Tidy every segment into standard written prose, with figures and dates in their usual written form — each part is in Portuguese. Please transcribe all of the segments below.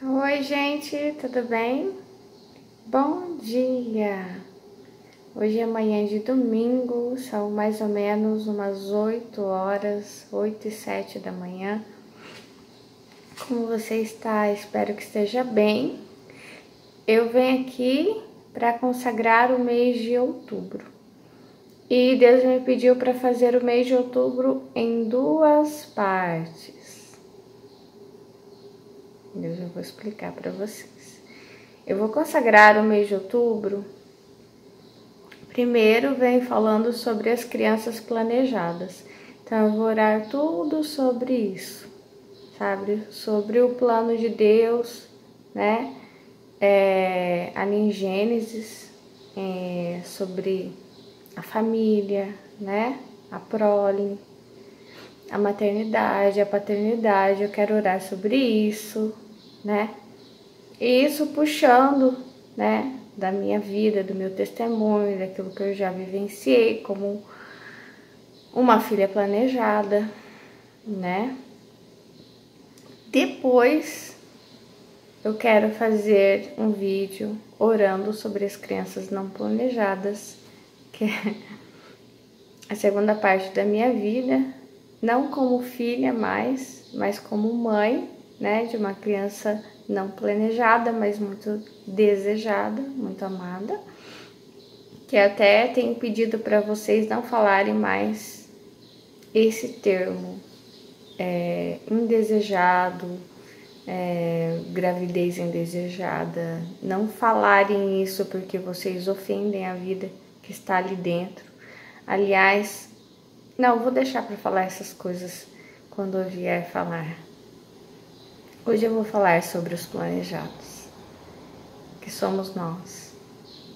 Oi, gente, tudo bem? Bom dia! Hoje é manhã de domingo, são mais ou menos umas 8 horas, 8h07 da manhã. Como você está? Espero que esteja bem. Eu venho aqui para consagrar o mês de outubro. E Deus me pediu para fazer o mês de outubro em duas partes. Eu vou explicar para vocês. Eu vou consagrar o mês de outubro. Primeiro vem falando sobre as crianças planejadas. Então eu vou orar tudo sobre isso, sabe? Sobre o plano de Deus, né? Ali em Gênesis, sobre a família, né? A prole, a maternidade, a paternidade. Eu quero orar sobre isso, né? E isso puxando, né? Da minha vida, do meu testemunho, daquilo que eu já vivenciei como uma filha planejada, né? Depois eu quero fazer um vídeo orando sobre as crianças não planejadas, que é a segunda parte da minha vida, não como filha mais, mas como mãe, né, de uma criança não planejada, mas muito desejada, muito amada, que até tenho pedido para vocês não falarem mais esse termo, indesejado, gravidez indesejada, não falarem isso porque vocês ofendem a vida que está ali dentro. Aliás, não, vou deixar para falar essas coisas quando eu vier falar. Hoje eu vou falar sobre os planejados, que somos nós,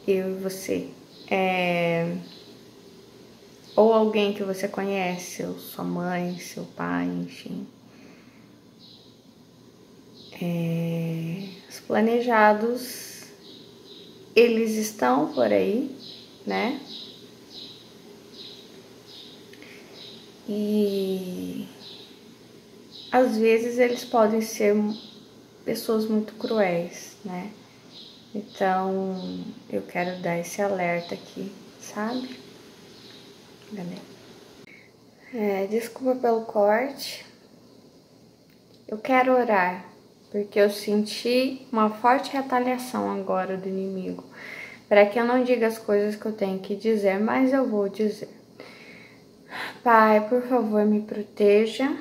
eu e você. Ou alguém que você conhece, ou sua mãe, seu pai, enfim. Os planejados, eles estão por aí, né? E às vezes eles podem ser pessoas muito cruéis, né? Então eu quero dar esse alerta aqui, sabe? Desculpa pelo corte. Eu quero orar, porque eu senti uma forte retaliação agora do inimigo, para que eu não diga as coisas que eu tenho que dizer, mas eu vou dizer. Pai, por favor, me proteja.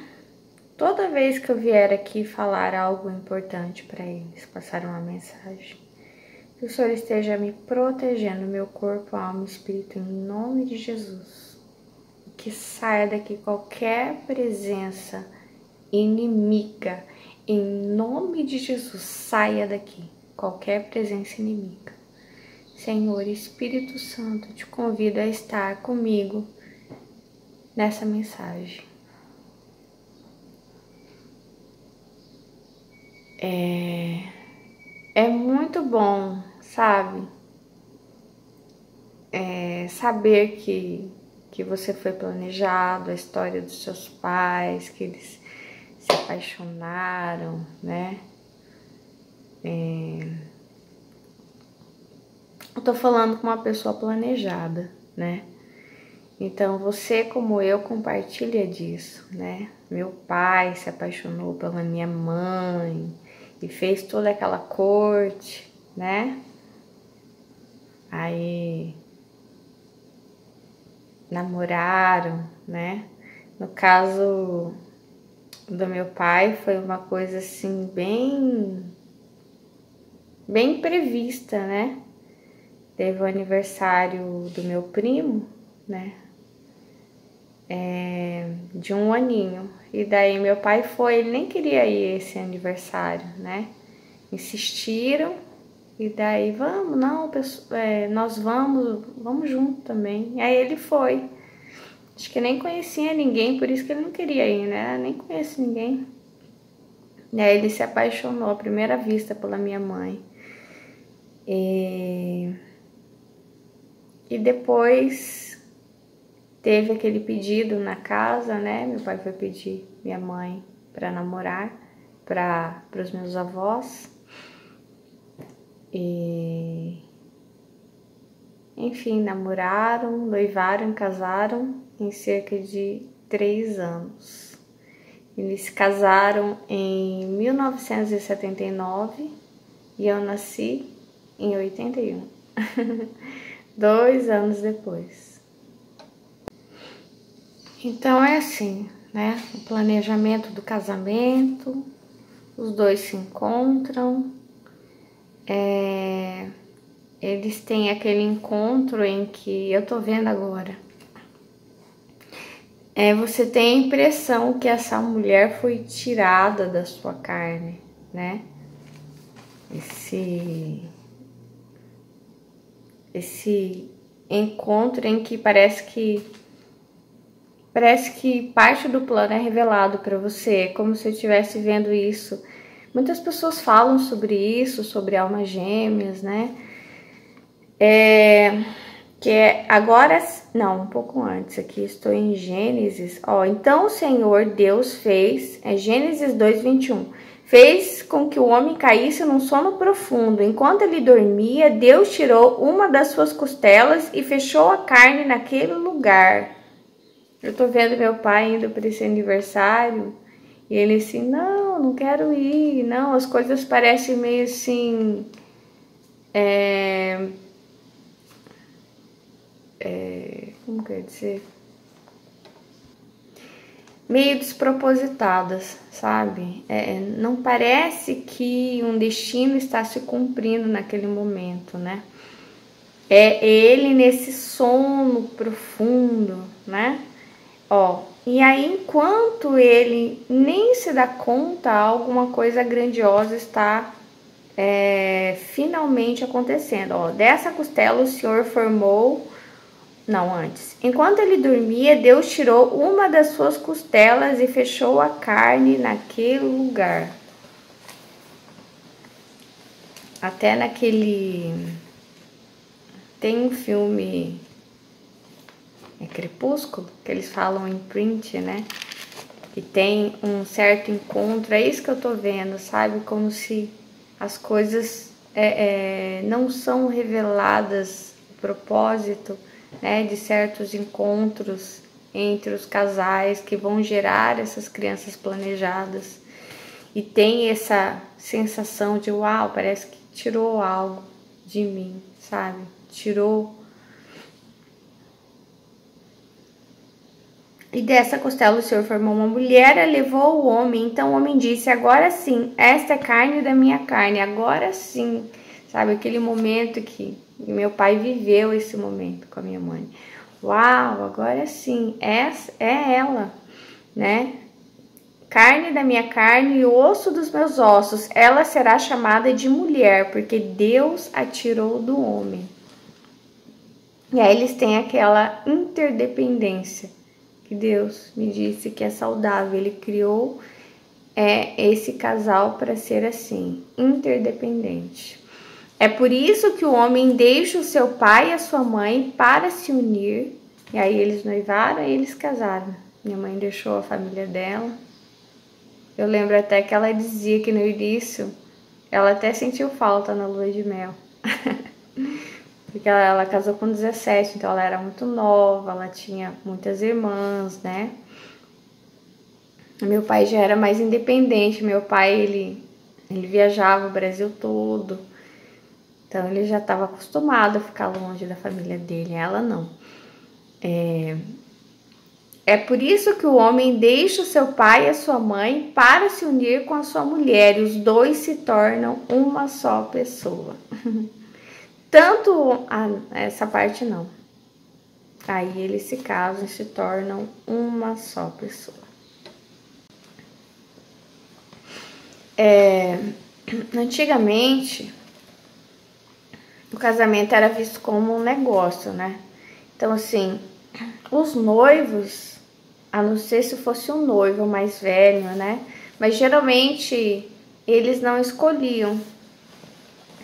Toda vez que eu vier aqui falar algo importante para eles, passar uma mensagem, que o Senhor esteja me protegendo, meu corpo, alma e espírito, em nome de Jesus. Que saia daqui qualquer presença inimiga, em nome de Jesus, saia daqui qualquer presença inimiga. Senhor, Espírito Santo, te convido a estar comigo nessa mensagem. É muito bom, sabe? Saber que você foi planejado, a história dos seus pais, que eles se apaixonaram, né? Eu tô falando com uma pessoa planejada, né? Então você, como eu, compartilha disso, né? Meu pai se apaixonou pela minha mãe e fez toda aquela corte, né? Aí namoraram, né? No caso do meu pai foi uma coisa assim bem prevista, né? Teve o aniversário do meu primo, né? De 1 aninho. E daí meu pai foi, ele nem queria ir esse aniversário, né? Insistiram e daí vamos, não, nós vamos junto também. E aí ele foi. Acho que nem conhecia ninguém, por isso que ele não queria ir, né? Nem conheço ninguém. E aí ele se apaixonou à primeira vista pela minha mãe. E depois teve aquele pedido na casa, né? Meu pai foi pedir minha mãe para namorar, para os meus avós. E enfim, namoraram, noivaram, casaram em cerca de 3 anos. Eles se casaram em 1979 e eu nasci em 81, 2 anos depois. Então é assim, né? O planejamento do casamento, os dois se encontram, eles têm aquele encontro em que eu tô vendo agora. Você tem a impressão que essa mulher foi tirada da sua carne, né? Esse encontro em que parece que parte do plano é revelado para você, é como se eu estivesse vendo isso. Muitas pessoas falam sobre isso, sobre almas gêmeas, né? Agora, não, um pouco antes, aqui estou em Gênesis. Então o Senhor Deus fez, Gênesis 2:21, fez com que o homem caísse num sono profundo. Enquanto ele dormia, Deus tirou uma das suas costelas e fechou a carne naquele lugar. Eu tô vendo meu pai indo para esse aniversário e ele assim, não quero ir, não, as coisas parecem meio assim, como quer dizer? Meio despropositadas, sabe? Não parece que um destino está se cumprindo naquele momento, né? É ele nesse sono profundo, né? E aí, enquanto ele nem se dá conta, alguma coisa grandiosa está finalmente acontecendo. Dessa costela o Senhor formou... Não, antes. Enquanto ele dormia, Deus tirou uma das suas costelas e fechou a carne naquele lugar. Até naquele... Tem um filme... Crepúsculo, que eles falam em print, né? Que tem um certo encontro, é isso que eu tô vendo, sabe? Como se as coisas não são reveladas, o propósito, né? De certos encontros entre os casais que vão gerar essas crianças planejadas. E tem essa sensação de, uau, parece que tirou algo de mim, sabe? Tirou... E dessa costela o Senhor formou uma mulher e levou o homem. Então o homem disse, agora sim, esta é carne da minha carne, agora sim. Sabe, aquele momento que meu pai viveu esse momento com a minha mãe. Uau, agora sim, essa é ela, né? Carne da minha carne e osso dos meus ossos, ela será chamada de mulher, porque Deus a tirou do homem. E aí eles têm aquela interdependência. Deus me disse que é saudável, ele criou esse casal para ser assim, interdependente. É por isso que o homem deixa o seu pai e a sua mãe para se unir, e aí eles noivaram e eles casaram. Minha mãe deixou a família dela. Eu lembro até que ela dizia que no início ela até sentiu falta na lua de mel. Porque ela casou com 17, então ela era muito nova, ela tinha muitas irmãs, né? Meu pai já era mais independente, meu pai, ele viajava o Brasil todo, então ele já estava acostumado a ficar longe da família dele, ela não. É por isso que o homem deixa o seu pai e a sua mãe para se unir com a sua mulher, e os dois se tornam uma só pessoa. Tanto essa parte não. Aí eles se casam e se tornam uma só pessoa. Antigamente, o casamento era visto como um negócio, né? Então, assim, os noivos, a não ser se fosse um noivo mais velho, né? Mas geralmente eles não escolhiam,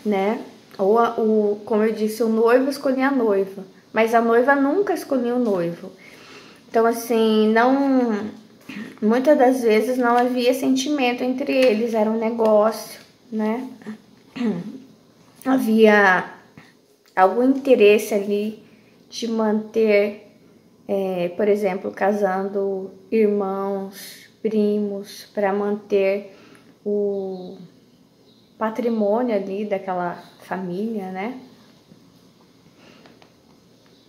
né? Ou como eu disse, o noivo escolhia a noiva, mas a noiva nunca escolhia o noivo. Então, assim, muitas das vezes não havia sentimento entre eles, era um negócio, né? Havia algum interesse ali de manter, por exemplo, casando irmãos, primos, para manter o patrimônio ali daquela família, né?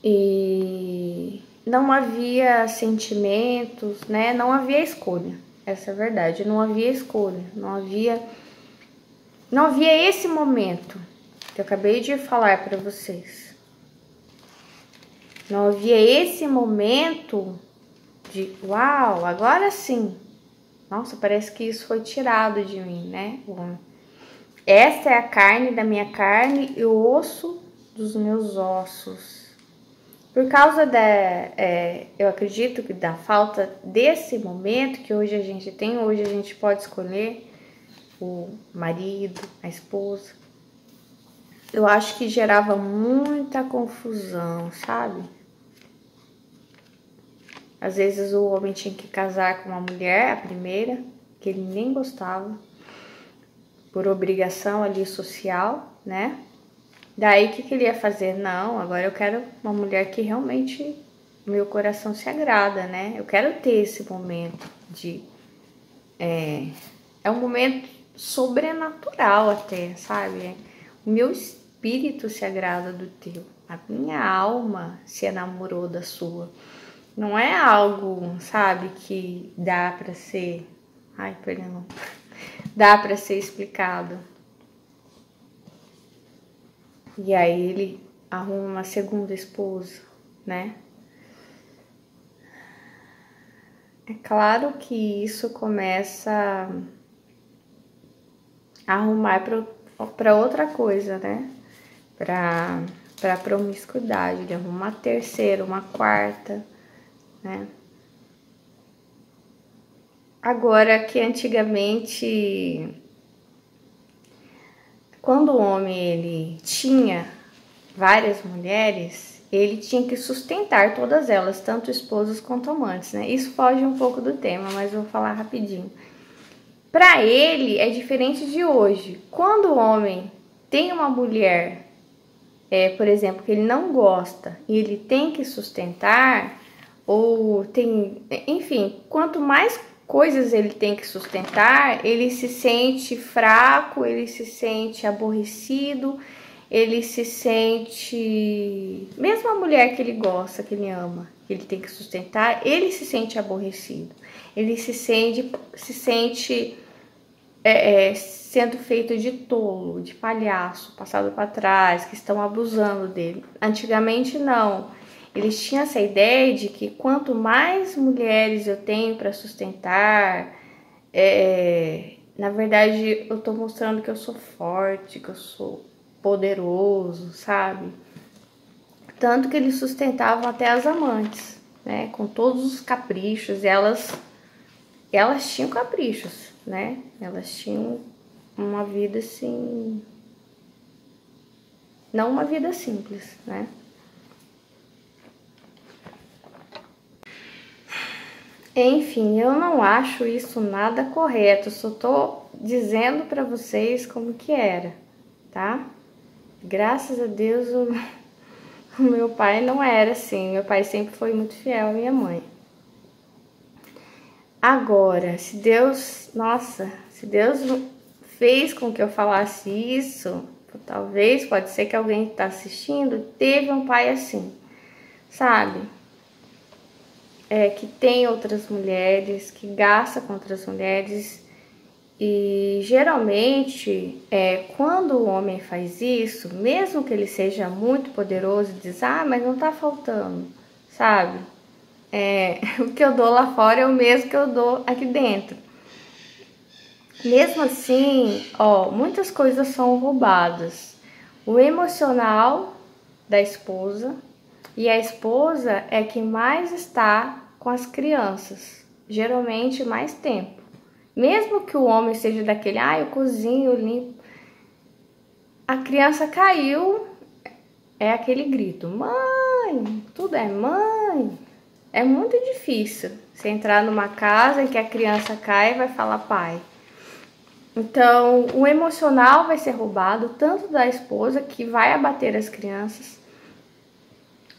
E não havia sentimentos, né? Não havia escolha. Essa é a verdade. Não havia escolha. Não havia esse momento que eu acabei de falar para vocês. Não havia esse momento de uau, agora sim. Nossa, parece que isso foi tirado de mim, né? Esta é a carne da minha carne e o osso dos meus ossos. Por causa eu acredito que da falta desse momento que hoje a gente tem, hoje a gente pode escolher o marido, a esposa. Eu acho que gerava muita confusão, sabe? Às vezes o homem tinha que casar com uma mulher, a primeira, que ele nem gostava, por obrigação ali social, né? Daí o que ele ia fazer? Não, agora eu quero uma mulher que realmente meu coração se agrada, né? Eu quero ter esse momento de... É um momento sobrenatural até, sabe? O meu espírito se agrada do teu. A minha alma se enamorou da sua. Não é algo, sabe, que dá pra ser... Ai, perdão. Dá pra ser explicado. E aí ele arruma uma segunda esposa, né? É claro que isso começa a arrumar para outra coisa, né? Para promiscuidade, de arrumar uma terceira, uma quarta, né? Agora que antigamente, quando o homem ele tinha várias mulheres, ele tinha que sustentar todas elas, tanto esposas quanto amantes, né? Isso foge um pouco do tema, mas eu vou falar rapidinho. Para ele é diferente de hoje. Quando o homem tem uma mulher, por exemplo, que ele não gosta e ele tem que sustentar, ou tem, enfim, quanto mais coisas ele tem que sustentar, ele se sente fraco, ele se sente aborrecido, ele se sente, mesmo a mulher que ele gosta, que ele ama, que ele tem que sustentar, ele se sente aborrecido, ele se sente sendo feito de tolo, de palhaço, passado para trás, que estão abusando dele. Antigamente não. Eles tinham essa ideia de que quanto mais mulheres eu tenho para sustentar, na verdade eu tô mostrando que eu sou forte, que eu sou poderoso, sabe? Tanto que eles sustentavam até as amantes, né? Com todos os caprichos, e elas tinham caprichos, né? Elas tinham uma vida assim, não uma vida simples, né? Enfim, eu não acho isso nada correto, só tô dizendo para vocês como que era, tá? Graças a Deus o meu pai não era assim, meu pai sempre foi muito fiel à minha mãe. Agora, se Deus fez com que eu falasse isso, talvez, pode ser que alguém que está assistindo teve um pai assim, sabe? Que tem outras mulheres, que gasta com outras mulheres. E geralmente, quando o homem faz isso, mesmo que ele seja muito poderoso, diz, mas não tá faltando, sabe? O que eu dou lá fora é o mesmo que eu dou aqui dentro. Mesmo assim, muitas coisas são roubadas. O emocional da esposa, e a esposa é quem mais está com as crianças, geralmente mais tempo. Mesmo que o homem seja daquele, eu cozinho, eu limpo, a criança caiu, é aquele grito, mãe, tudo é mãe, É muito difícil você entrar numa casa em que a criança cai e vai falar pai. Então, o emocional vai ser roubado, tanto da esposa, que vai abater as crianças.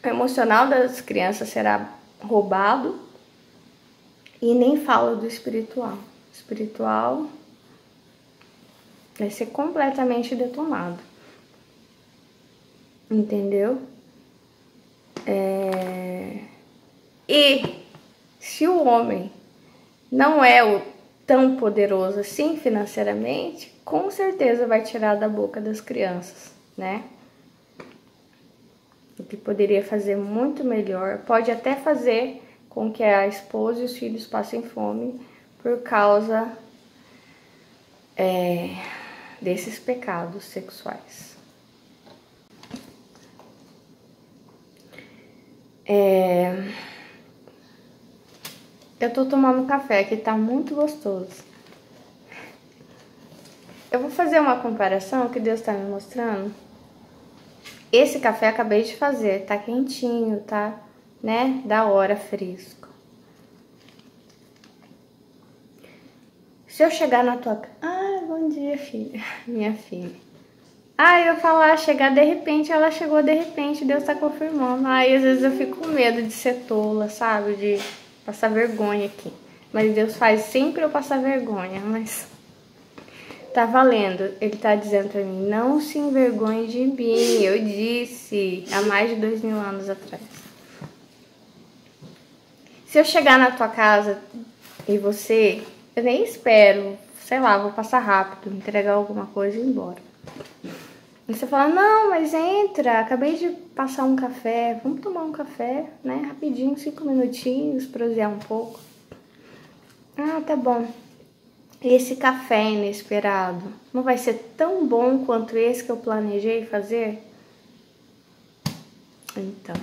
O emocional das crianças será roubado. E nem falo do espiritual. O espiritual vai ser completamente detonado. Entendeu? E se o homem não é o tão poderoso assim financeiramente, com certeza vai tirar da boca das crianças, né? O que poderia fazer muito melhor, pode até fazer com que a esposa e os filhos passem fome por causa desses pecados sexuais. Eu tô tomando café que tá muito gostoso. Eu vou fazer uma comparação que Deus tá me mostrando. Esse café eu acabei de fazer, tá quentinho, tá, né, da hora, fresco. Se eu chegar na tua casa... Ah, bom dia, filha. Minha filha. Ah, eu falar, chegar de repente, ela chegou de repente, Deus tá confirmando. Aí às vezes eu fico com medo de ser tola, sabe, de passar vergonha aqui. Mas Deus faz sempre eu passar vergonha, mas... Tá valendo. Ele tá dizendo pra mim, não se envergonhe de mim. Eu disse há mais de 2000 anos atrás. Se eu chegar na tua casa e você... Eu nem espero, sei lá, vou passar rápido, entregar alguma coisa e ir embora. E você fala, não, mas entra, acabei de passar um café, vamos tomar um café, né? Rapidinho, 5 minutinhos, prosear um pouco. Ah, tá bom. Esse café inesperado não vai ser tão bom quanto esse que eu planejei fazer? Então,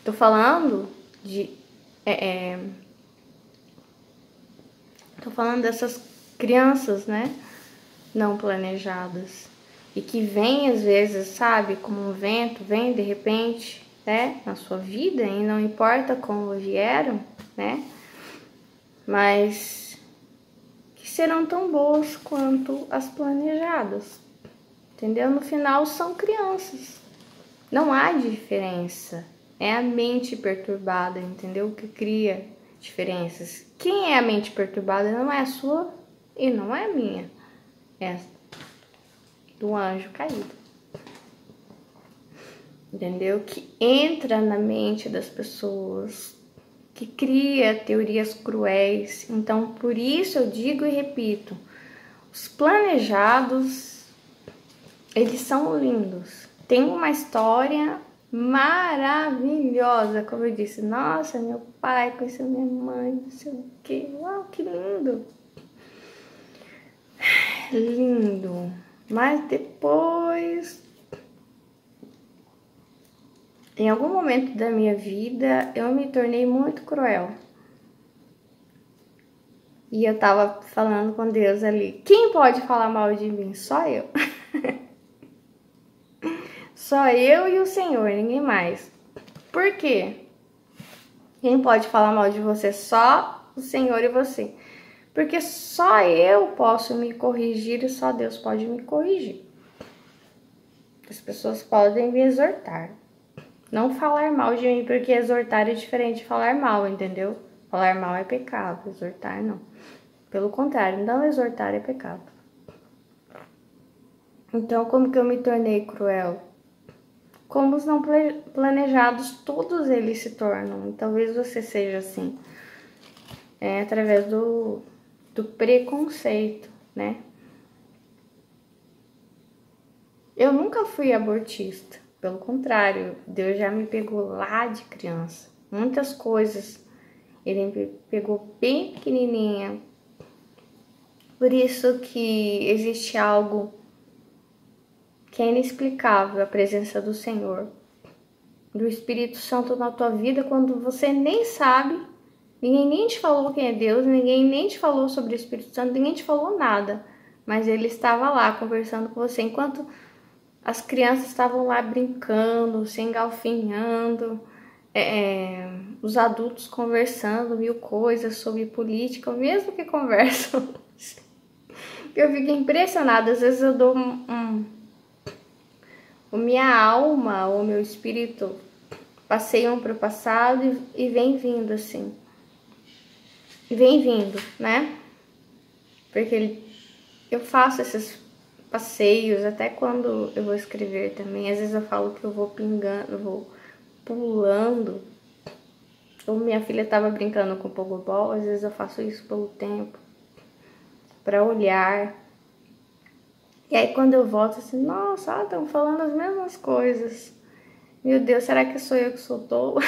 tô falando de... tô falando dessas crianças, né? Não planejadas. E que vem às vezes, sabe, como um vento, vem de repente, né? Na sua vida, e não importa como vieram, né? Mas... serão tão boas quanto as planejadas, entendeu? No final são crianças, não há diferença, é a mente perturbada, entendeu? Que cria diferenças. Quem é a mente perturbada não é a sua e não é a minha, é do anjo caído, entendeu? Que entra na mente das pessoas, que cria teorias cruéis. Então, por isso eu digo e repito, os planejados, eles são lindos. Tem uma história maravilhosa, como eu disse. Nossa, meu pai conheceu minha mãe, não sei o quê. Uau, que lindo. Lindo. Mas depois... em algum momento da minha vida, eu me tornei muito cruel. E eu tava falando com Deus ali. Quem pode falar mal de mim? Só eu. Só eu e o Senhor, ninguém mais. Por quê? Quem pode falar mal de você? Só o Senhor e você. Porque só eu posso me corrigir e só Deus pode me corrigir. As pessoas podem me exortar. Não falar mal de mim, porque exortar é diferente de falar mal, entendeu? Falar mal é pecado, exortar não. Pelo contrário, não exortar é pecado. Então, como que eu me tornei cruel? Como os não planejados, todos eles se tornam. E talvez você seja assim. É através do preconceito, né? Eu nunca fui abortista. Pelo contrário, Deus já me pegou lá de criança. Muitas coisas. Ele me pegou bem pequenininha. Por isso que existe algo que é inexplicável, a presença do Senhor, do Espírito Santo na tua vida, quando você nem sabe, ninguém nem te falou quem é Deus, ninguém nem te falou sobre o Espírito Santo, ninguém te falou nada, mas ele estava lá conversando com você, enquanto as crianças estavam lá brincando, se engalfinhando, os adultos conversando mil coisas sobre política, mesmo que conversam. Eu fico impressionada, às vezes eu dou minha alma, ou meu espírito passeiam para o passado e vem vindo assim. E vem vindo, né? Porque eu faço esses passeios, até quando eu vou escrever também. Às vezes eu falo que eu vou pingando, eu vou pulando. Ou minha filha estava brincando com o pogobol, às vezes eu faço isso pelo tempo, para olhar. E aí quando eu volto assim, nossa, estão falando as mesmas coisas. Meu Deus, será que sou eu que sou tola?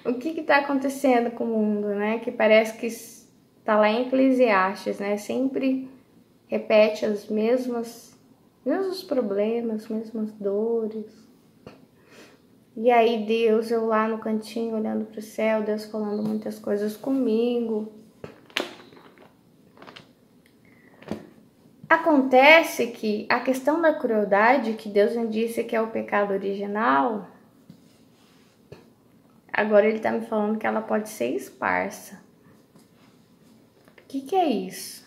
O que está acontecendo com o mundo, né? Que parece que está lá em Eclesiastes, né? Sempre repete os mesmos problemas, mesmas dores. E aí Deus, eu lá no cantinho olhando para o céu, Deus falando muitas coisas comigo. Acontece que a questão da crueldade, que Deus me disse que é o pecado original, agora ele está me falando que ela pode ser esparsa. O que é isso?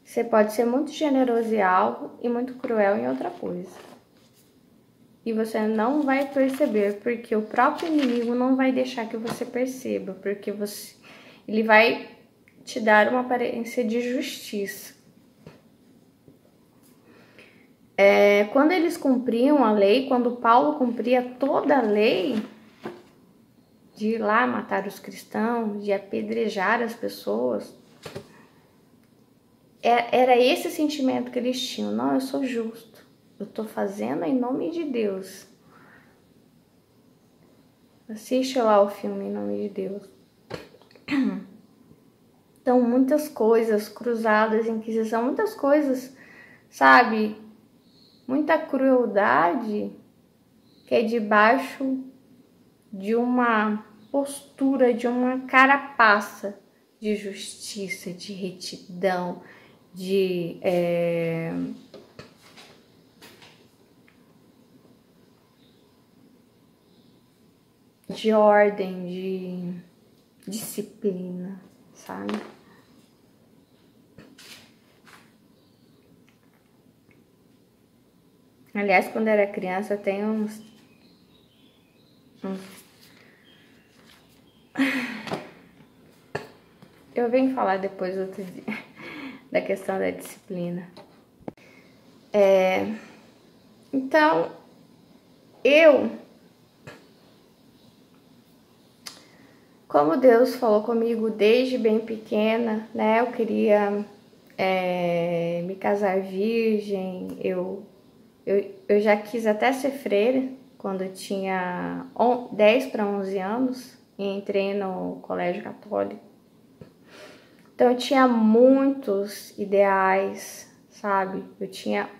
Você pode ser muito generoso em algo e muito cruel em outra coisa. E você não vai perceber, porque o próprio inimigo não vai deixar que você perceba, porque ele vai te dar uma aparência de justiça. Quando eles cumpriam a lei, quando Paulo cumpria toda a lei, de ir lá matar os cristãos, de apedrejar as pessoas, era esse sentimento que eles tinham. Não, eu sou justo, eu tô fazendo em nome de Deus. Assiste lá o filme Em Nome de Deus. Então, muitas coisas cruzadas, Inquisição, muitas coisas, sabe? Muita crueldade que é debaixo de uma postura, de uma carapaça de justiça, de retidão, de ordem, de disciplina, sabe? Aliás, quando eu era criança, eu tenho uns eu venho falar depois outro dia da questão da disciplina. Então, como Deus falou comigo desde bem pequena, né? Eu queria me casar virgem, eu já quis até ser freira quando eu tinha 10 para 11 anos e entrei no colégio católico. Então eu tinha muitos ideais, sabe? Eu tinha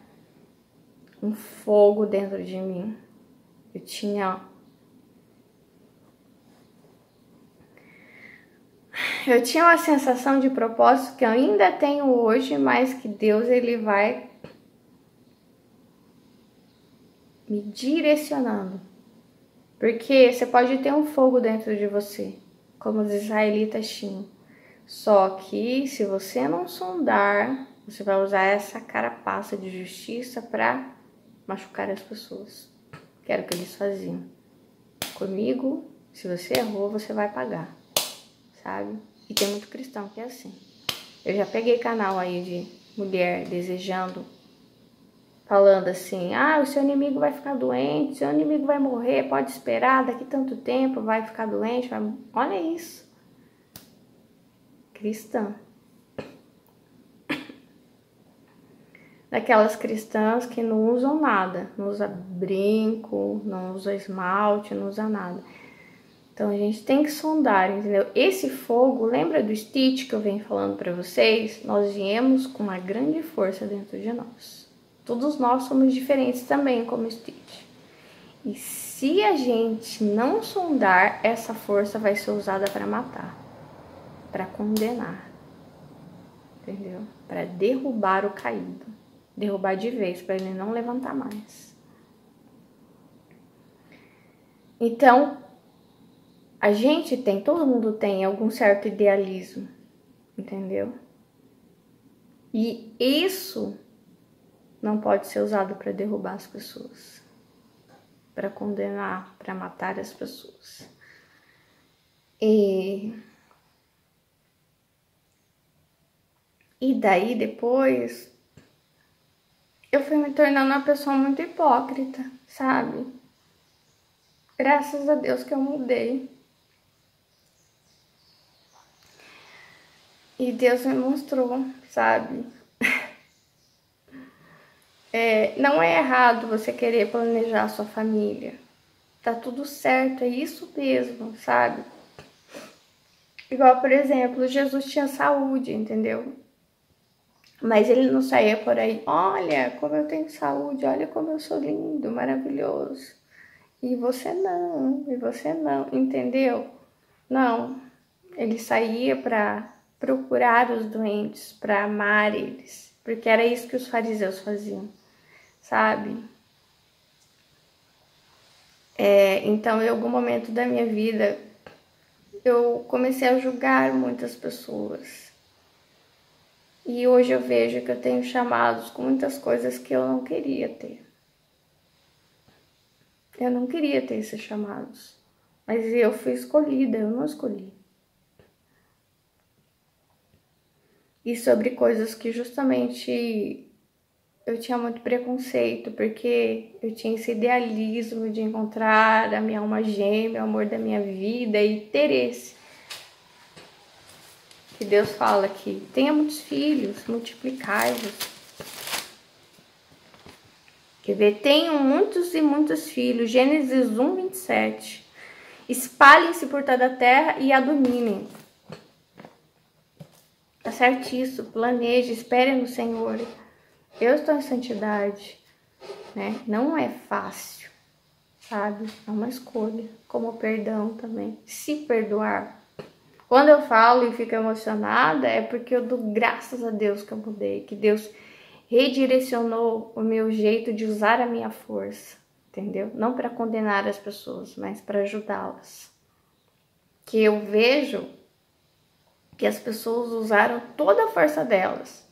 um fogo dentro de mim. Eu tinha uma sensação de propósito que eu ainda tenho hoje, mas que Deus ele vai me direcionando. Porque você pode ter um fogo dentro de você, como os israelitas tinham. Só que se você não sondar, você vai usar essa carapaça de justiça para machucar as pessoas. Que era o que eles faziam. Comigo, se você errou, você vai pagar, sabe? E tem muito cristão que é assim. Eu já peguei canal aí de mulher desejando, falando assim, o seu inimigo vai ficar doente, seu inimigo vai morrer, pode esperar, daqui tanto tempo vai ficar doente. Olha isso. Cristã. Daquelas cristãs que não usam nada, não usa brinco, não usa esmalte, não usa nada. Então a gente tem que sondar, entendeu? Esse fogo, lembra do Stitch que eu venho falando para vocês? Nós viemos com uma grande força dentro de nós. Todos nós somos diferentes também como Stitch. E se a gente não sondar, essa força vai ser usada para matar, para condenar, entendeu? Para derrubar o caído, derrubar de vez, para ele não levantar mais. Então, a gente tem, todo mundo tem algum certo idealismo, entendeu? E isso não pode ser usado para derrubar as pessoas, para condenar, para matar as pessoas. E daí depois eu fui me tornando uma pessoa muito hipócrita, sabe? Graças a Deus que eu mudei. E Deus me mostrou, sabe? Não é errado você querer planejar a sua família. Tá tudo certo, é isso mesmo, sabe? Igual, por exemplo, Jesus tinha saúde, entendeu? Mas ele não saía por aí, olha como eu tenho saúde, olha como eu sou lindo, maravilhoso. E você não, entendeu? Não, ele saía para procurar os doentes, para amar eles, porque era isso que os fariseus faziam, sabe? Então, em algum momento da minha vida, eu comecei a julgar muitas pessoas. E hoje eu vejo que eu tenho chamados com muitas coisas que eu não queria ter. Eu não queria ter esses chamados, mas eu fui escolhida, eu não escolhi. E sobre coisas que justamente eu tinha muito preconceito, porque eu tinha esse idealismo de encontrar a minha alma gêmea, o amor da minha vida e ter esse. Que Deus fala que tenha muitos filhos, multiplicai-vos. Quer ver? Tenham muitos e muitos filhos. Gênesis 1, 27. Espalhem-se por toda a terra e a dominem. Tá certíssimo. Planeje, espere no Senhor. Eu estou em santidade, né? Não é fácil, sabe? É uma escolha. Como o perdão também. Se perdoar. Quando eu falo e fico emocionada, é porque eu dou graças a Deus que eu mudei. Que Deus redirecionou o meu jeito de usar a minha força, entendeu? Não para condenar as pessoas, mas para ajudá-las. Que eu vejo que as pessoas usaram toda a força delas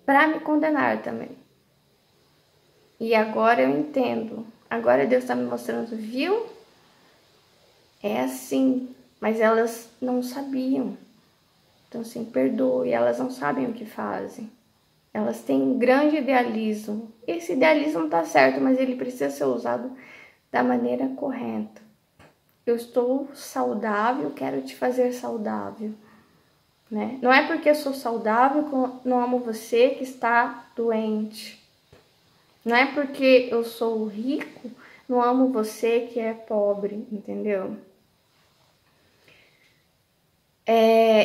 para me condenar também. E agora eu entendo. Agora Deus está me mostrando, viu? É assim. Mas elas não sabiam. Então, assim, perdoe. Elas não sabem o que fazem. Elas têm um grande idealismo. Esse idealismo tá certo, mas ele precisa ser usado da maneira correta. Eu estou saudável, quero te fazer saudável, né? Não é porque eu sou saudável que eu não amo você que está doente. Não é porque eu sou rico, não amo você que é pobre, entendeu?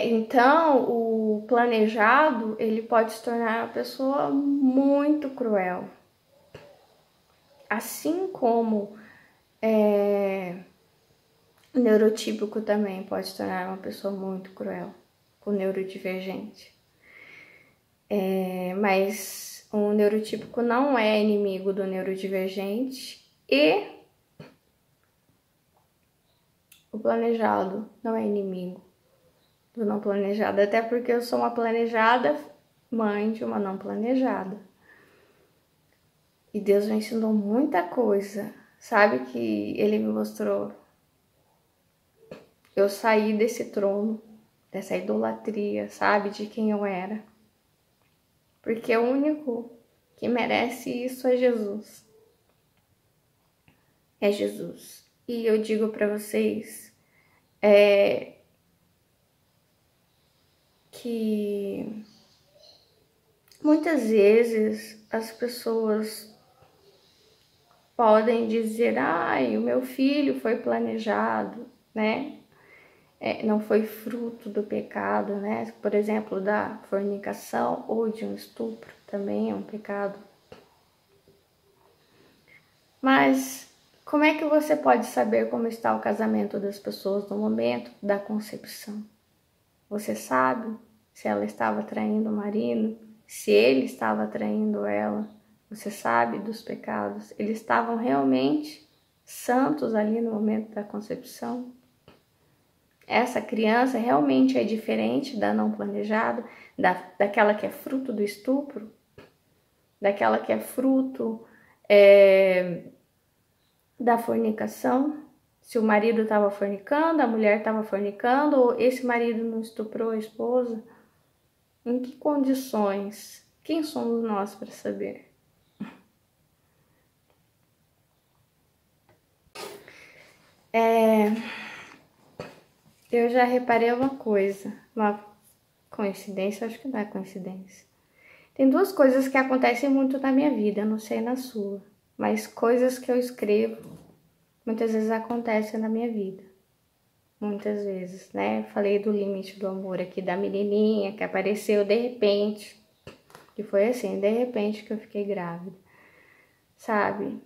Então, o planejado, ele pode se tornar uma pessoa muito cruel. Assim como o neurotípico também pode se tornar uma pessoa muito cruel, o neurodivergente. Mas o neurotípico não é inimigo do neurodivergente e o planejado não é inimigo do não planejado, até porque eu sou uma planejada, mãe de uma não planejada. E Deus me ensinou muita coisa, sabe, que Ele me mostrou. Eu saí desse trono, dessa idolatria, sabe, de quem eu era. Porque o único que merece isso é Jesus. É Jesus. E eu digo para vocês que muitas vezes as pessoas podem dizer, ai, o meu filho foi planejado, né? Não foi fruto do pecado, né? Por exemplo, da fornicação ou de um estupro, também é um pecado. Mas como é que você pode saber como está o casamento das pessoas no momento da concepção? Você sabe se ela estava traindo o marido, se ele estava traindo ela. Você sabe dos pecados. Eles estavam realmente santos ali no momento da concepção? Essa criança realmente é diferente da não planejada, daquela que é fruto do estupro, daquela que é fruto da fornicação? Se o marido estava fornicando, a mulher estava fornicando, ou esse marido não estuprou a esposa? Em que condições? Quem somos nós para saber? Eu já reparei uma coisa, uma coincidência, acho que não é coincidência. Tem duas coisas que acontecem muito na minha vida, não sei na sua, mas coisas que eu escrevo muitas vezes acontecem na minha vida. Muitas vezes, né? Falei do limite do amor aqui da menininha que apareceu de repente, que foi assim, de repente que eu fiquei grávida, sabe?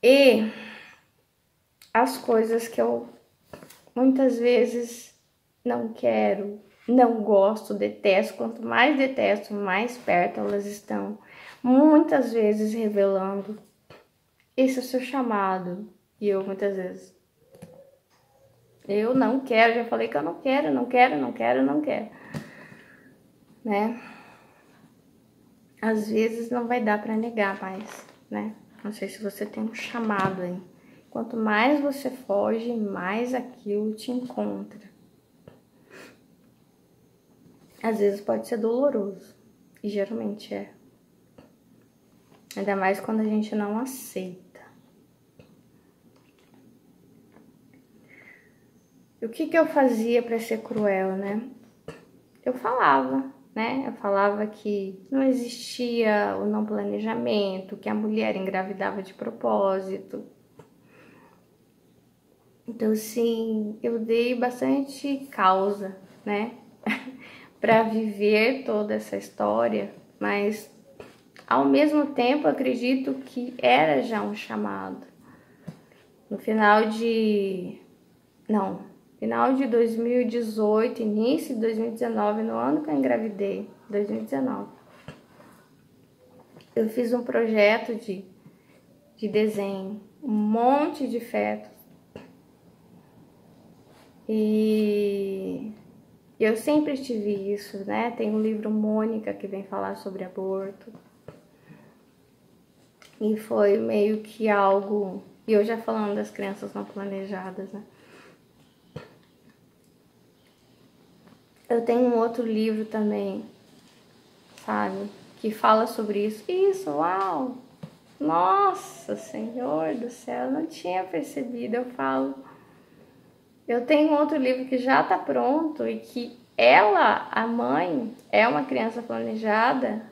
E as coisas que eu muitas vezes não quero, não gosto, detesto, quanto mais detesto, mais perto elas estão, muitas vezes revelando esse é o seu chamado. E eu muitas vezes, eu não quero, já falei que eu não quero, né? Às vezes não vai dar para negar mais, né? Não sei se você tem um chamado aí. Quanto mais você foge, mais aquilo te encontra. Às vezes pode ser doloroso, e geralmente é. Ainda mais quando a gente não aceita. E o que eu fazia para ser cruel, né? Eu falava, né? Eu falava que não existia o não planejamento, que a mulher engravidava de propósito. Então, sim, eu dei bastante causa, né? para viver toda essa história, mas ao mesmo tempo acredito que era já um chamado. No final de 2018, início de 2019, no ano que eu engravidei, 2019, eu fiz um projeto de desenho, um monte de fetos. E eu sempre tive isso, né? Tem um livro Mônica que vem falar sobre aborto. E foi meio que algo... E eu já falando das crianças não planejadas, né? Eu tenho um outro livro também, sabe? Que fala sobre isso. Isso, uau! Nossa, Senhor do céu, eu não tinha percebido. Eu falo... Eu tenho um outro livro que já tá pronto e que ela, a mãe, é uma criança planejada.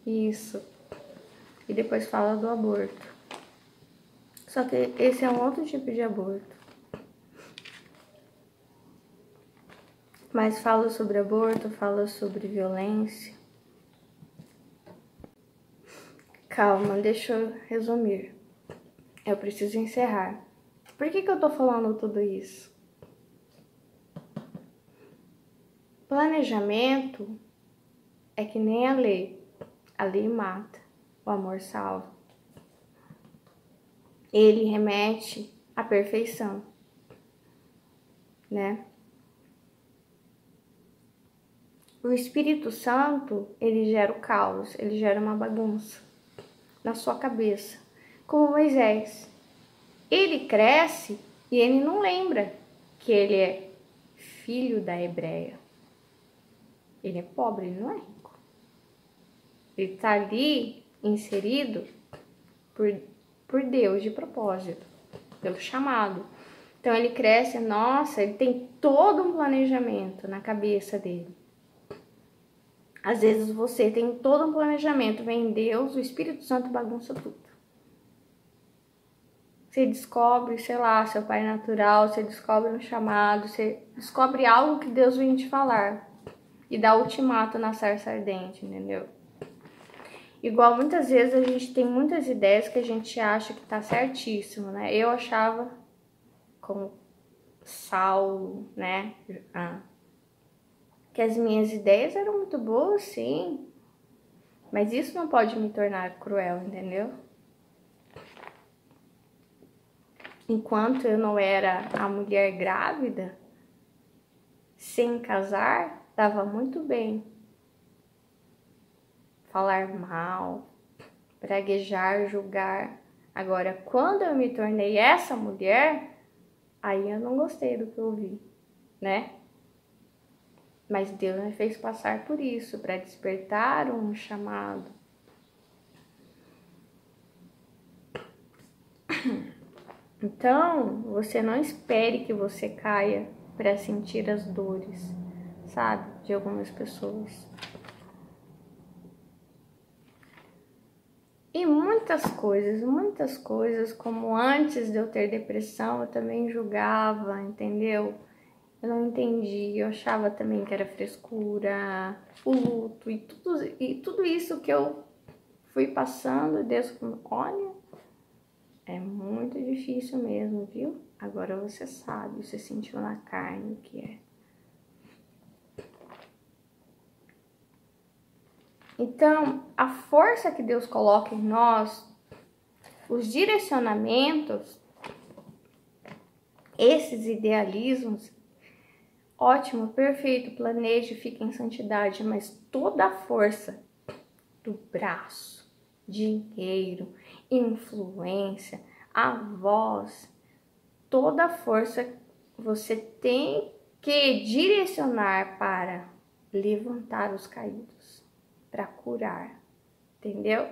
Isso. E depois fala do aborto. Só que esse é um outro tipo de aborto. Mas fala sobre aborto, fala sobre violência. Calma, deixa eu resumir. Eu preciso encerrar. Por que eu tô falando tudo isso? Planejamento é que nem a lei. A lei mata, o amor salva. Ele remete à perfeição, né? O Espírito Santo, ele gera o caos, ele gera uma bagunça na sua cabeça, como Moisés. Ele cresce e ele não lembra que ele é filho da Hebreia. Ele é pobre, ele não é rico. Ele está ali inserido por Deus de propósito, pelo chamado. Então ele cresce, nossa, ele tem todo um planejamento na cabeça dele. Às vezes você tem todo um planejamento, vem Deus, o Espírito Santo bagunça tudo. Você descobre, sei lá, seu pai natural, você descobre um chamado, você descobre algo que Deus vem te falar e dá ultimato na sarça ardente, entendeu? Igual muitas vezes a gente tem muitas ideias que a gente acha que tá certíssimo, né? Eu achava, como Saulo, né? Que as minhas ideias eram muito boas, sim. Mas isso não pode me tornar cruel, entendeu? Enquanto eu não era a mulher grávida, sem casar, estava muito bem. Falar mal, praguejar, julgar. Agora, quando eu me tornei essa mulher, aí eu não gostei do que eu ouvi, né? Mas Deus me fez passar por isso, para despertar um chamado. Então, você não espere que você caia para sentir as dores, sabe? De algumas pessoas. E muitas coisas, como antes de eu ter depressão, eu também julgava, entendeu? Eu não entendi, eu achava também que era frescura, o luto e tudo isso que eu fui passando, Deus, olha, é muito difícil mesmo, viu? Agora você sabe, você sentiu na carne o que é. Então, a força que Deus coloca em nós, os direcionamentos, esses idealismos, ótimo, perfeito, planeje, fique em santidade, mas toda a força do braço, dinheiro, influência, a voz, toda a força você tem que direcionar para levantar os caídos, para curar, entendeu?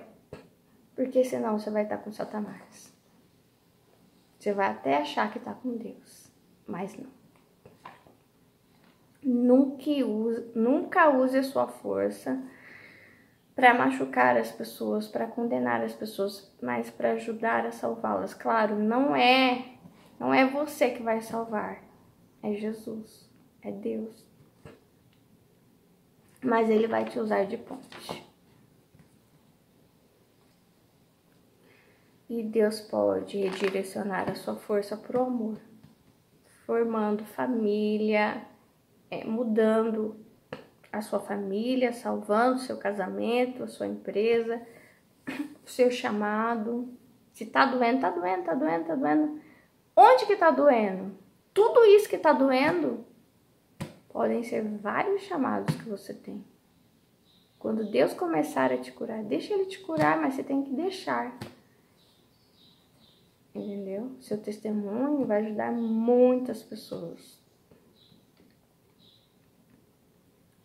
Porque senão você vai estar com Satanás. Você vai até achar que está com Deus, mas não. Nunca use a sua força para machucar as pessoas, para condenar as pessoas, mas para ajudar a salvá-las. Claro, não é você que vai salvar, é Jesus, é Deus. Mas Ele vai te usar de ponte. E Deus pode redirecionar a sua força para o amor, formando família, mudando a sua família, salvando o seu casamento, a sua empresa, o seu chamado. Se tá doendo, tá doendo, tá doendo, tá doendo. Onde que tá doendo? Tudo isso que tá doendo podem ser vários chamados que você tem. Quando Deus começar a te curar, deixa Ele te curar, mas você tem que deixar. Entendeu? Seu testemunho vai ajudar muitas pessoas.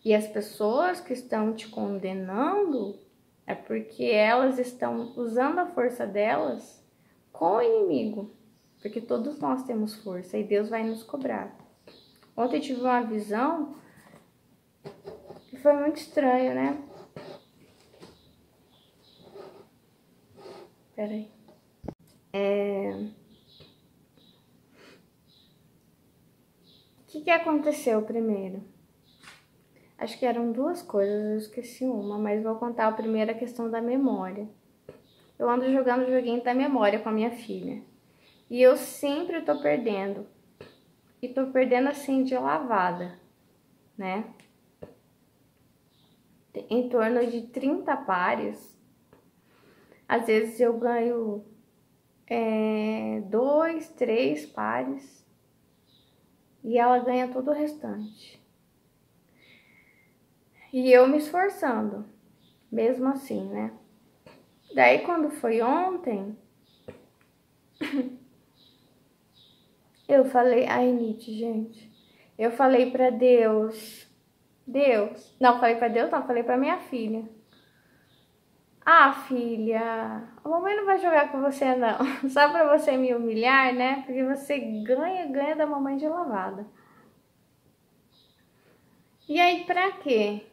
E as pessoas que estão te condenando é porque elas estão usando a força delas com o inimigo. Porque todos nós temos força e Deus vai nos cobrar. Ontem eu tive uma visão que foi muito estranho, né? Peraí. O que aconteceu primeiro? Acho que eram duas coisas, eu esqueci uma, mas vou contar a primeira questão da memória. Eu ando jogando joguinho da memória com a minha filha. E eu sempre tô perdendo. E tô perdendo assim de lavada, né? Em torno de 30 pares. Às vezes eu ganho 2, 3 pares. E ela ganha todo o restante. E eu me esforçando, mesmo assim, né? Daí quando foi ontem, eu falei, ai, Nietzsche, gente. Eu falei pra Deus. Não, falei pra Deus, não, falei pra minha filha. Ah, filha, a mamãe não vai jogar com você, não. Só pra você me humilhar, né? Porque você ganha da mamãe de lavada. E aí, pra quê?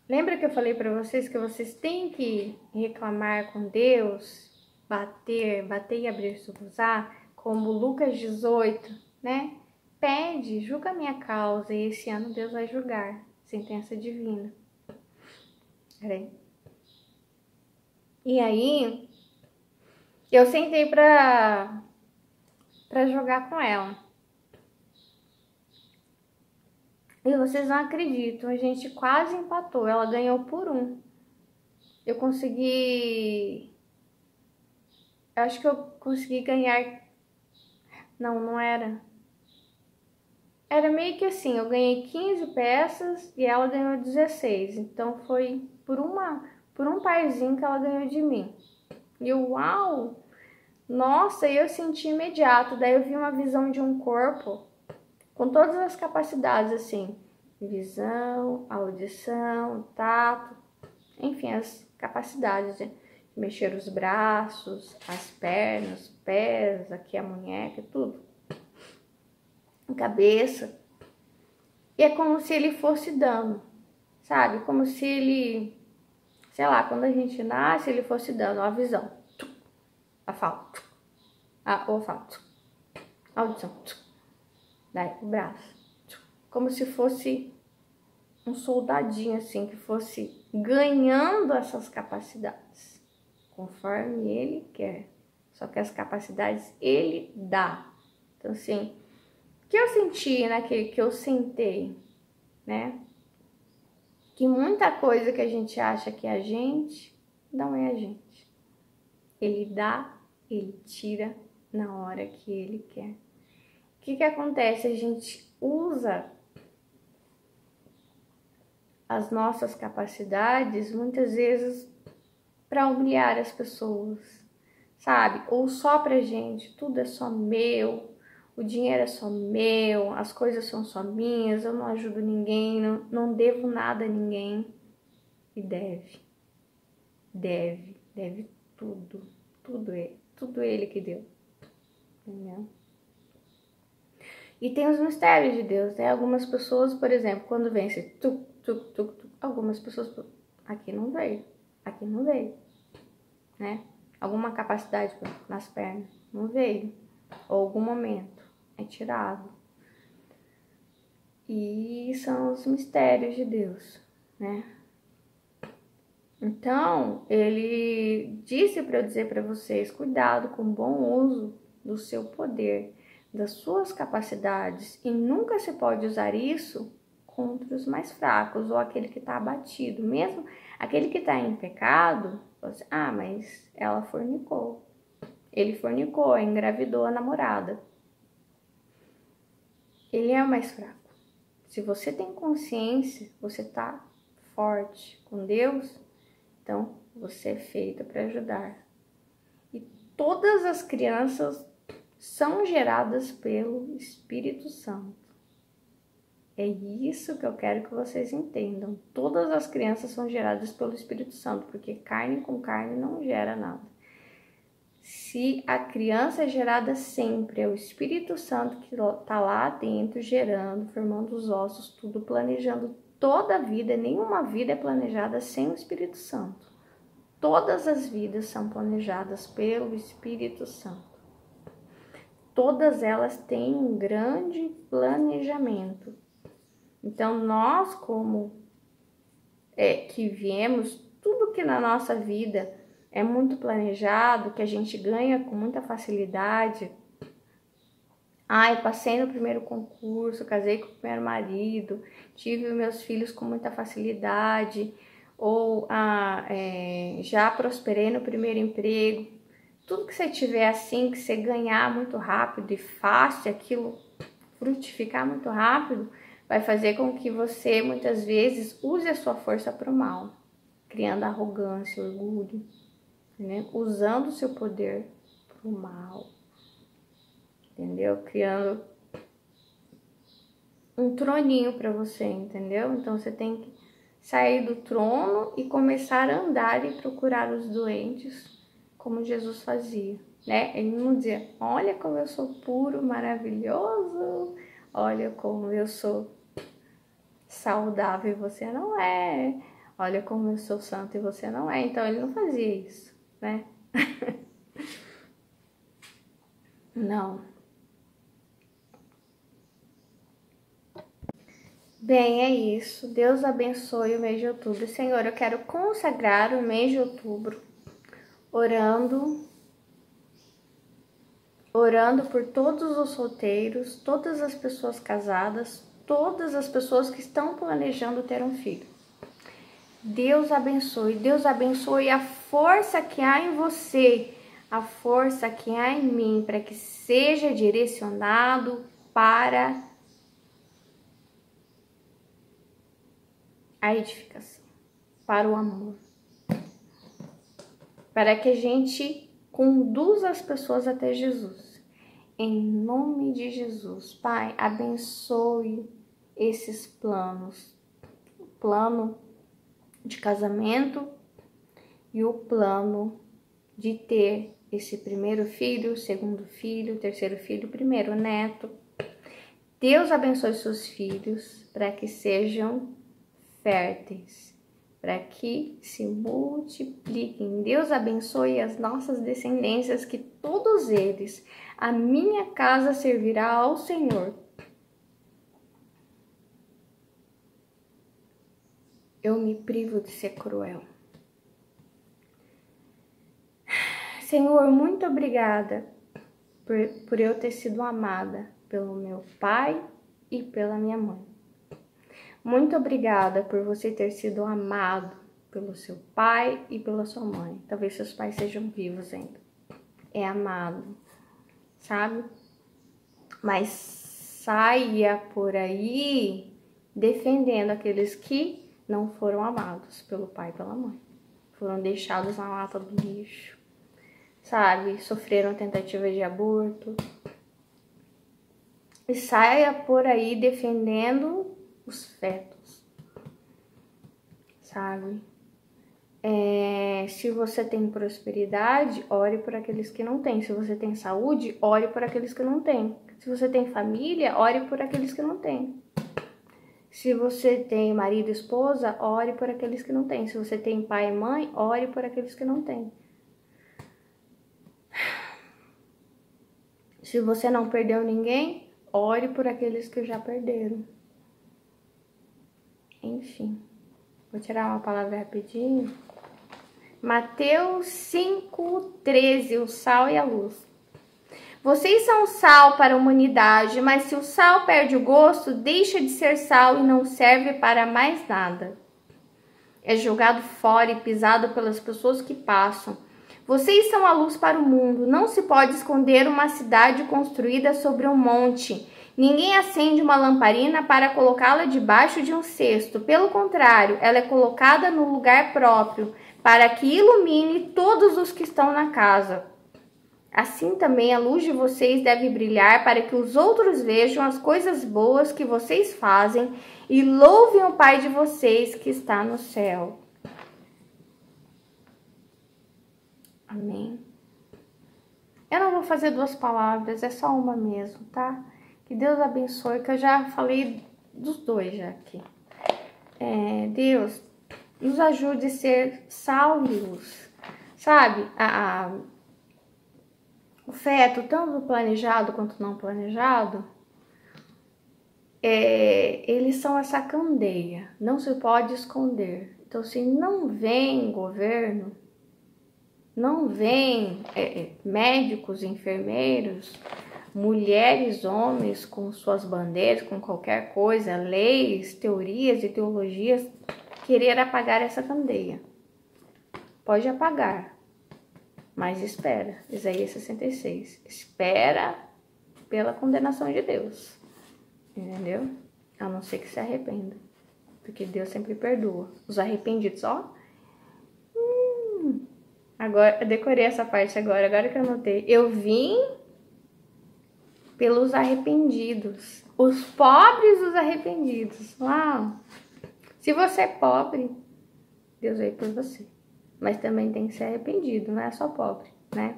Lembra que eu falei pra vocês que vocês têm que reclamar com Deus? Bater e abrir-se-vos-á? Como Lucas 18, né? Pede, julga a minha causa e esse ano Deus vai julgar. Sentença divina. Peraí. E aí, eu sentei pra jogar com ela. E vocês não acreditam, a gente quase empatou. Ela ganhou por 1. eu consegui... Eu acho que eu consegui ganhar... Não era. Era meio que assim, eu ganhei 15 peças e ela ganhou 16. Então foi por um parzinho que ela ganhou de mim. E eu, uau! Nossa, eu senti imediato. Daí eu vi uma visão de um corpo com todas as capacidades, assim. Visão, audição, tato, enfim, as capacidades de mexer os braços, as pernas, os pés, aqui a munheca, tudo. A cabeça. E é como se ele fosse dando, sabe? Como se ele, sei lá, quando a gente nasce, ele fosse dando a visão, a fala, a olfato, a audição, daí o braço. Como se fosse um soldadinho assim, que fosse ganhando essas capacidades, conforme ele quer. Só que as capacidades ele dá. Então assim, o que eu senti naquele que eu sentei, né? Que muita coisa que a gente acha que é a gente, não é a gente. Ele dá, ele tira na hora que ele quer. O que acontece? A gente usa as nossas capacidades muitas vezes para humilhar as pessoas, sabe? Ou só pra gente, tudo é só meu, o dinheiro é só meu, as coisas são só minhas, eu não ajudo ninguém, não devo nada a ninguém. E deve tudo ele que deu, entendeu? E tem os mistérios de Deus, né? Algumas pessoas, por exemplo, quando vem esse algumas pessoas, aqui não veio, né? Alguma capacidade nas pernas, não veio, ou algum momento é tirado. E são os mistérios de Deus, né? Então, ele disse para eu dizer para vocês, cuidado com o bom uso do seu poder, das suas capacidades, e nunca se pode usar isso contra os mais fracos ou aquele que está abatido. Mesmo aquele que está em pecado, você, mas ela fornicou, ele fornicou, engravidou a namorada. Ele é o mais fraco. Se você tem consciência, você está forte com Deus, então você é feita para ajudar. E todas as crianças são geradas pelo Espírito Santo. É isso que eu quero que vocês entendam. Todas as crianças são geradas pelo Espírito Santo, porque carne com carne não gera nada. Se a criança é gerada sempre, é o Espírito Santo que está lá dentro, gerando, formando os ossos, tudo, planejando toda a vida. Nenhuma vida é planejada sem o Espírito Santo. Todas as vidas são planejadas pelo Espírito Santo. Todas elas têm um grande planejamento. Então, nós como que viemos, tudo que na nossa vida é muito planejado, que a gente ganha com muita facilidade. Eu passei no primeiro concurso, casei com o primeiro marido, tive meus filhos com muita facilidade, ou já prosperei no primeiro emprego. Tudo que você tiver assim, que você ganhar muito rápido e fácil, aquilo frutificar muito rápido, vai fazer com que você, muitas vezes, use a sua força para o mal, criando arrogância, orgulho, né? Usando o seu poder para o mal, entendeu? Criando um troninho para você, entendeu? Então, você tem que sair do trono e começar a andar e procurar os doentes, como Jesus fazia, né? Ele não dizia, olha como eu sou puro, maravilhoso, olha como eu sou saudável e você não é, olha como eu sou santo e você não é. Então ele não fazia isso, né? Não. Bem, é isso. Deus abençoe o mês de outubro. Senhor, eu quero consagrar o mês de outubro orando por todos os solteiros, todas as pessoas casadas, todas as pessoas que estão planejando ter um filho. Deus abençoe a força que há em você, a força que há em mim, para que seja direcionado para a edificação, para o amor, para que a gente conduza as pessoas até Jesus. Em nome de Jesus, Pai, abençoe esses planos, o plano de casamento e o plano de ter esse primeiro filho, segundo filho, terceiro filho, primeiro neto. Deus abençoe seus filhos para que sejam férteis, para que se multipliquem. Deus abençoe as nossas descendências, que todos eles, a minha casa servirá ao Senhor. Eu me privo de ser cruel. Senhor, muito obrigada por eu ter sido amada pelo meu pai e pela minha mãe. Muito obrigada por você ter sido amado pelo seu pai e pela sua mãe. Talvez seus pais sejam vivos ainda. É amado, sabe? Mas saia por aí defendendo aqueles que não foram amados pelo pai e pela mãe. Foram deixados na lata do lixo, sabe? Sofreram tentativa de aborto. E saia por aí defendendo os fetos, sabe? Se você tem prosperidade, ore por aqueles que não têm. Se você tem saúde, ore por aqueles que não têm. Se você tem família, ore por aqueles que não têm. Se você tem marido e esposa, ore por aqueles que não têm. Se você tem pai e mãe, ore por aqueles que não têm. Se você não perdeu ninguém, ore por aqueles que já perderam. Enfim, vou tirar uma palavra rapidinho. Mateus 5:13, o sal e a luz. Vocês são sal para a humanidade, mas se o sal perde o gosto, deixa de ser sal e não serve para mais nada. É jogado fora e pisado pelas pessoas que passam. Vocês são a luz para o mundo. Não se pode esconder uma cidade construída sobre um monte. Ninguém acende uma lamparina para colocá-la debaixo de um cesto. Pelo contrário, ela é colocada no lugar próprio, para que ilumine todos os que estão na casa. Assim também a luz de vocês deve brilhar, para que os outros vejam as coisas boas que vocês fazem e louvem o Pai de vocês que está no céu. Amém. Eu não vou fazer duas palavras, é só uma mesmo, tá? Que Deus abençoe, que eu já falei dos dois já aqui. Deus, nos ajude a ser sal e luz. Sabe, o feto, tanto planejado quanto não planejado, eles são essa candeia, não se pode esconder. Então, se não vem governo, não vem médicos, enfermeiros, mulheres, homens com suas bandeiras, com qualquer coisa, leis, teorias, ideologias, querer apagar essa candeia. Pode apagar, mas espera. Isaías 66. Espera pela condenação de Deus. Entendeu? A não ser que se arrependa. Porque Deus sempre perdoa. Os arrependidos, ó. Agora, eu decorei essa parte agora que eu anotei. Eu vim pelos arrependidos. Os pobres dos arrependidos. Uau! Se você é pobre, Deus veio por você. Mas também tem que ser arrependido, não é só pobre, né?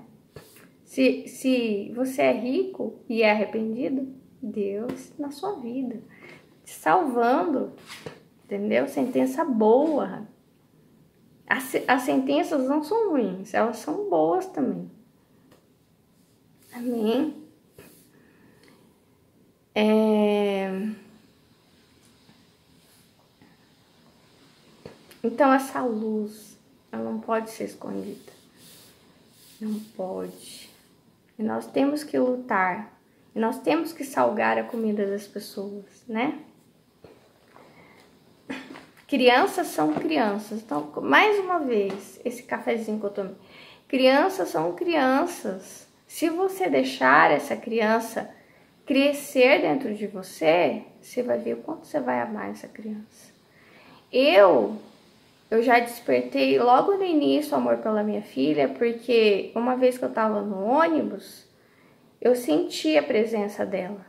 Se você é rico e é arrependido, Deus na sua vida, te salvando, entendeu? Sentença boa. As sentenças não são ruins, elas são boas também. Amém? Então essa luz, ela não pode ser escondida. Não pode. E nós temos que lutar. E nós temos que salgar a comida das pessoas, né? Crianças são crianças. Então, mais uma vez, esse cafezinho que eu tomei. Crianças são crianças. Se você deixar essa criança crescer dentro de você, você vai ver o quanto você vai amar essa criança. Eu já despertei logo no início o amor pela minha filha, porque uma vez que eu tava no ônibus, eu senti a presença dela,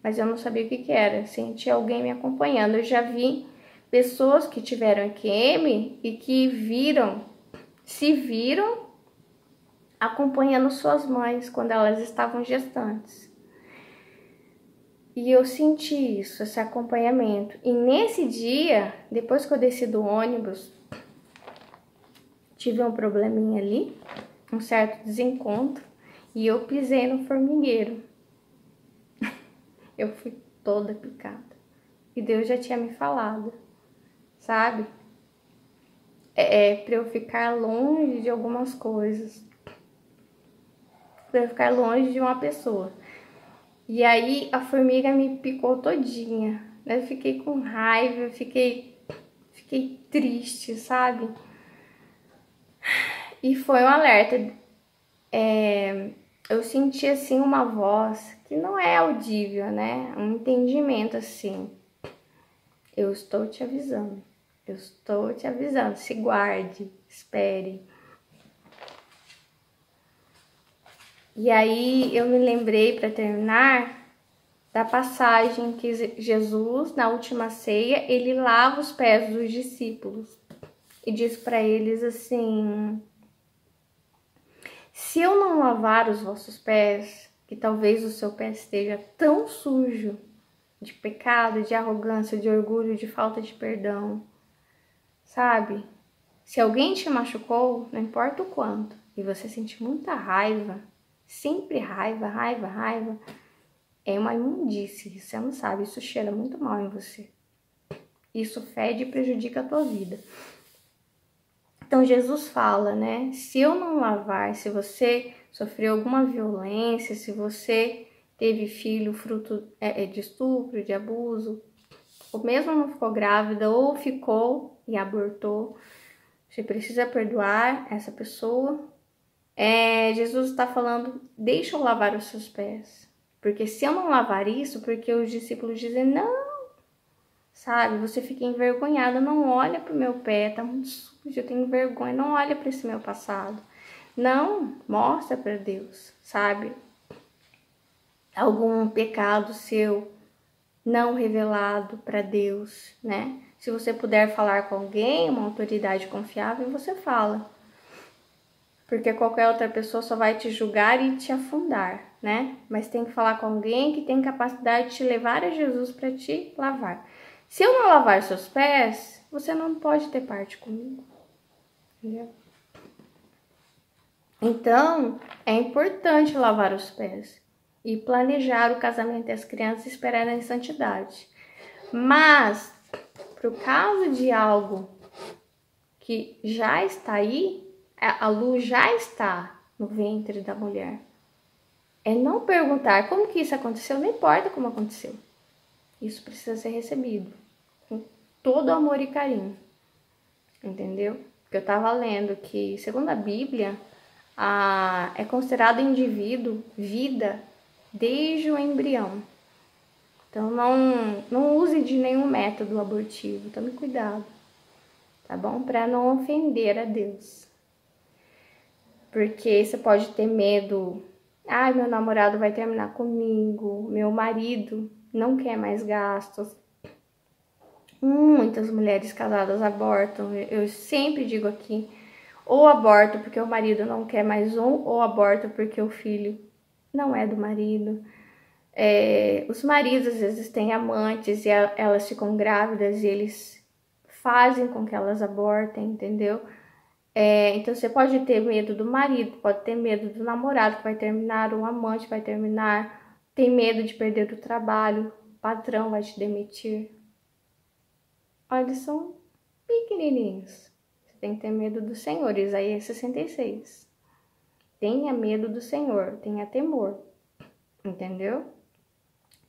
mas eu não sabia o que que era. Senti alguém me acompanhando. Eu já vi pessoas que tiveram EQM e que se viram acompanhando suas mães quando elas estavam gestantes. E eu senti isso, esse acompanhamento. E nesse dia, depois que eu desci do ônibus, tive um probleminha ali, um certo desencontro, e eu pisei no formigueiro. Eu fui toda picada. E Deus já tinha me falado, sabe? Pra eu ficar longe de algumas coisas. Pra eu ficar longe de uma pessoa. E aí a formiga me picou todinha. Eu fiquei com raiva, fiquei triste, sabe? E foi um alerta. Eu senti assim uma voz que não é audível, né? Um entendimento assim. Eu estou te avisando. Eu estou te avisando. Se guarde, espere. E aí eu me lembrei, para terminar, da passagem que Jesus, na última ceia, ele lava os pés dos discípulos e diz para eles assim: se eu não lavar os vossos pés, que talvez o seu pé esteja tão sujo de pecado, de arrogância, de orgulho, de falta de perdão, sabe? Se alguém te machucou, não importa o quanto, e você sente muita raiva, sempre raiva, é uma imundície, você não sabe, isso cheira muito mal em você. Isso fede e prejudica a tua vida. Então Jesus fala, né? Se eu não lavar, se você sofreu alguma violência, se você teve filho fruto de estupro, de abuso, ou mesmo não ficou grávida, ou ficou e abortou, você precisa perdoar essa pessoa. Jesus está falando, deixa eu lavar os seus pés. Porque se eu não lavar isso, porque os discípulos dizem, não, sabe, você fica envergonhado, não olha pro meu pé, tá muito sujo, eu tenho vergonha, não olha para esse meu passado. Não, mostra para Deus, sabe? Algum pecado seu não revelado para Deus, né? Se você puder falar com alguém, uma autoridade confiável, você fala. Porque qualquer outra pessoa só vai te julgar e te afundar, né? Mas tem que falar com alguém que tem capacidade de te levar a Jesus para te lavar. Se eu não lavar seus pés, você não pode ter parte comigo, entendeu? Então, é importante lavar os pés e planejar o casamento das crianças e esperar em santidade. Mas, por causa de algo que já está aí, a luz já está no ventre da mulher. É não perguntar como que isso aconteceu, não importa como aconteceu. Isso precisa ser recebido com todo amor e carinho, entendeu? Porque eu estava lendo que, segundo a Bíblia, é considerado indivíduo vida desde o embrião. Então não use de nenhum método abortivo, tome cuidado, tá bom? Para não ofender a Deus. Porque você pode ter medo, meu namorado vai terminar comigo, meu marido não quer mais gastos. Muitas mulheres casadas abortam, eu sempre digo aqui, ou aborto porque o marido não quer mais ou aborto porque o filho não é do marido. Os maridos às vezes têm amantes e elas ficam grávidas e eles fazem com que elas abortem, entendeu? Então você pode ter medo do marido, pode ter medo do namorado que vai terminar, o amante vai terminar, tem medo de perder o trabalho, o patrão vai te demitir. Olha, eles são pequenininhos. Você tem que ter medo do Senhor. Isaías 66. Tenha medo do Senhor, tenha temor. Entendeu?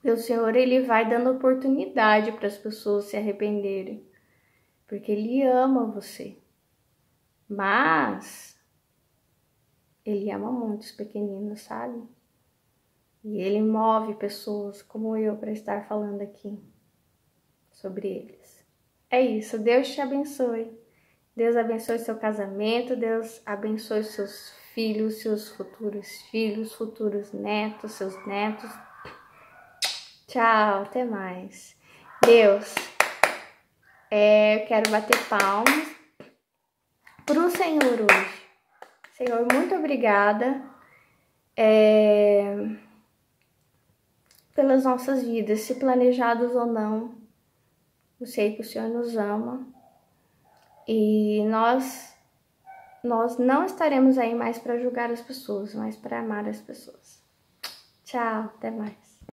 E o Senhor, ele vai dando oportunidade para as pessoas se arrependerem. porque Ele ama você. Mas Ele ama muito os pequeninos, sabe? E Ele move pessoas como eu para estar falando aqui sobre eles. É isso, Deus te abençoe. Deus abençoe seu casamento, Deus abençoe seus filhos, futuros netos, seus netos. Tchau, até mais. Deus, eu quero bater palmas pro Senhor hoje. Senhor, muito obrigada pelas nossas vidas, se planejados ou não. Eu sei que o Senhor nos ama e nós não estaremos aí mais para julgar as pessoas, mas para amar as pessoas. Tchau, até mais.